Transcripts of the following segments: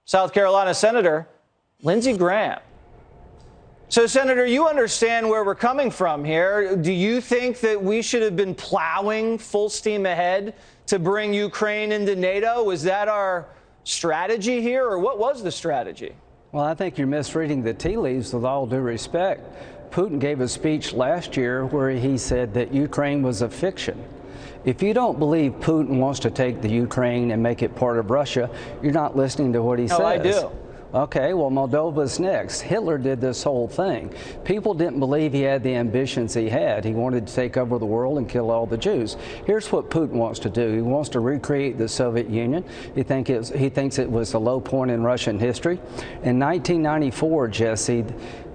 South Carolina Senator Lindsey Graham. So, Senator, you understand where we're coming from here. Do you think that we should have been plowing full steam ahead to bring Ukraine into NATO? Was that our strategy here, or what was the strategy? Well, I think you're misreading the tea leaves with all due respect. Putin gave a speech last year where he said that Ukraine was a fiction. If you don't believe Putin wants to take the Ukraine and make it part of Russia, you're not listening to what he says. Oh, I do. Okay, well, Moldova's next. Hitler did this whole thing. People didn't believe he had the ambitions he had. He wanted to take over the world and kill all the Jews. Here's what Putin wants to do. He wants to recreate the Soviet Union. He thinks it was a low point in Russian history. In 1994, Jesse,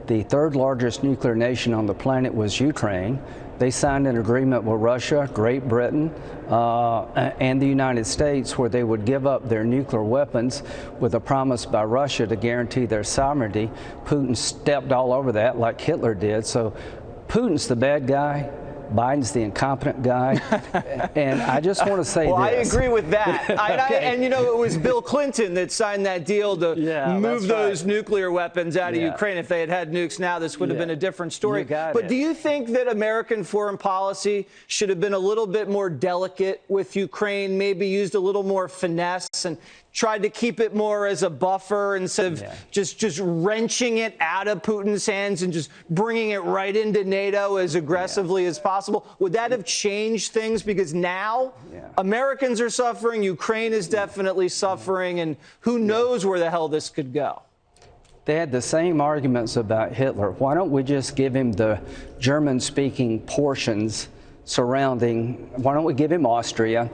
the third largest nuclear nation on the planet was Ukraine. They signed an agreement with Russia, Great Britain, and the United States where they would give up their nuclear weapons with a promise by Russia to guarantee their sovereignty. Putin stepped all over that like Hitler did. So Putin's the bad guy. Biden's the incompetent guy. And I just want to say well, this. I agree with that. And, you know, it was Bill Clinton that signed that deal to move those nuclear weapons out of Ukraine. If they had had nukes now, this would have been a different story. But do you think that American foreign policy should have been a little bit more delicate with Ukraine, maybe used a little more finesse and tried to keep it more as a buffer instead of just wrenching it out of Putin's hands and just bringing it right into NATO as aggressively as possible? Would that have changed things? Because now Americans are suffering, Ukraine is definitely suffering, and who knows where the hell this could go? They had the same arguments about Hitler. Why don't we just give him the German-speaking portions surrounding, why don't we give him Austria?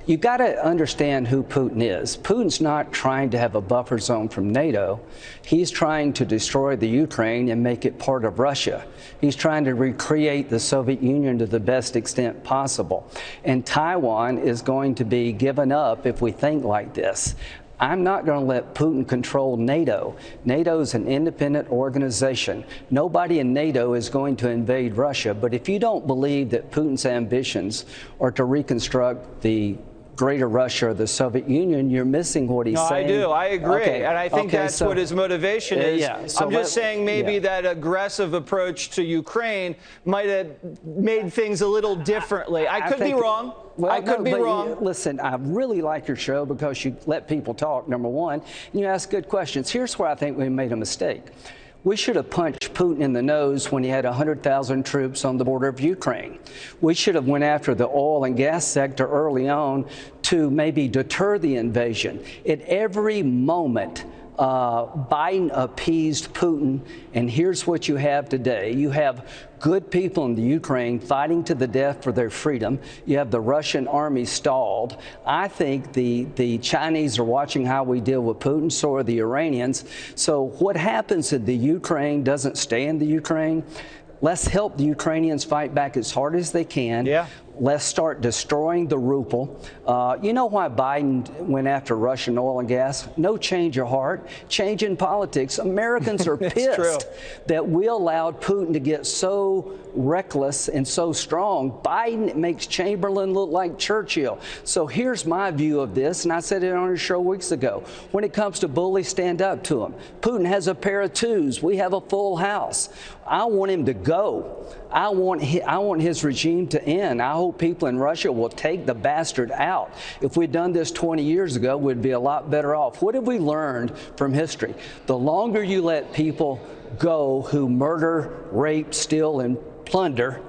You got to understand who Putin is. Putin's not trying to have a buffer zone from NATO. He's trying to destroy the Ukraine and make it part of Russia. He's trying to recreate the Soviet Union to the best extent possible. And Taiwan is going to be given up if we think like this. I'm not going to let Putin control NATO. NATO is an independent organization. Nobody in NATO is going to invade Russia. But if you don't believe that Putin's ambitions are to reconstruct the greater Russia or the Soviet Union, you're missing what he's saying. I do. I agree. And I think that's what his motivation is. So I'm just saying maybe that aggressive approach to Ukraine might have made things a little differently. I could be wrong. Well, I could be wrong. Listen, I really like your show because you let people talk, number one, and you ask good questions. Here's where I think we made a mistake. We should have punched Putin in the nose when he had 100,000 troops on the border of Ukraine. We should have went after the oil and gas sector early on to maybe deter the invasion. At every moment, Biden appeased Putin, and here's what you have today. You have good people in the Ukraine fighting to the death for their freedom. You have the Russian army stalled. I think the Chinese are watching how we deal with Putin, so are the Iranians. So what happens in the Ukraine doesn't stay in the Ukraine. Let's help the Ukrainians fight back as hard as they can. Let's start destroying the ruble. You know why Biden went after Russian oil and gas? No change of heart, change in politics. Americans are pissed that we allowed Putin to get so reckless and so strong. Biden makes Chamberlain look like Churchill. So here's my view of this, and I said it on your show weeks ago. When it comes to bullies, stand up to him. Putin has a pair of twos. We have a full house. I want him to go. I want his regime to end. I hope people in Russia will take the bastard out. If we'd done this 20 years ago, we'd be a lot better off. What have we learned from history? The longer you let people go who murder, rape, steal, and plunder,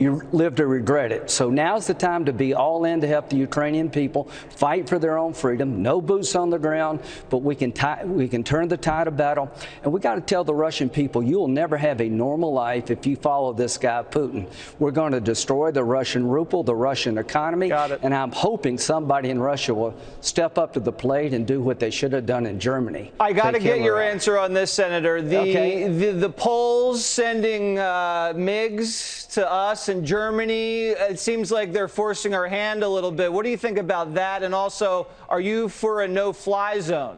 you live to regret it. So now's the time to be all in to help the Ukrainian people fight for their own freedom. No boots on the ground, but we can turn the tide of battle. And we got to tell the Russian people, you will never have a normal life if you follow this guy Putin. We're going to destroy the Russian ruble, the Russian economy. And I'm hoping somebody in Russia will step up to the plate and do what they should have done in Germany. I got to get your answer on this, Senator. The Poles sending MiGs to us in Germany, it seems like they're forcing our hand a little bit. What do you think about that? And also, are you for a no-fly zone?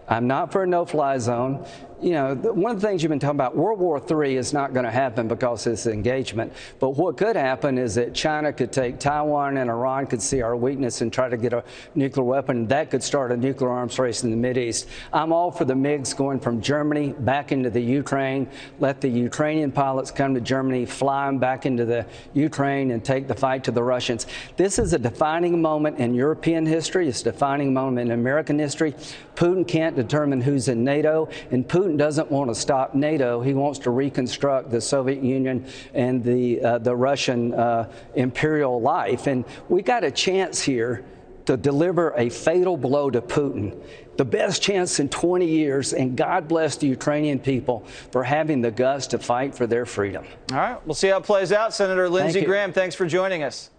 I'm not for a no-fly zone. You know, one of the things you've been talking about, World War III is not going to happen because of this engagement. But what could happen is that China could take Taiwan and Iran could see our weakness and try to get a nuclear weapon. That could start a nuclear arms race in the Mideast. I'm all for the MiGs going from Germany back into the Ukraine. Let the Ukrainian pilots come to Germany, fly them back into the Ukraine and take the fight to the Russians. This is a defining moment in European history. It's a defining moment in American history. Putin can't determine who's in NATO, and Putin doesn't want to stop NATO. He wants to reconstruct the Soviet Union and the Russian imperial life. And we got a chance here to deliver a fatal blow to Putin, the best chance in 20 years, and God bless the Ukrainian people for having the guts to fight for their freedom. All right, we'll see how it plays out. Senator Lindsey Graham, thanks for joining us.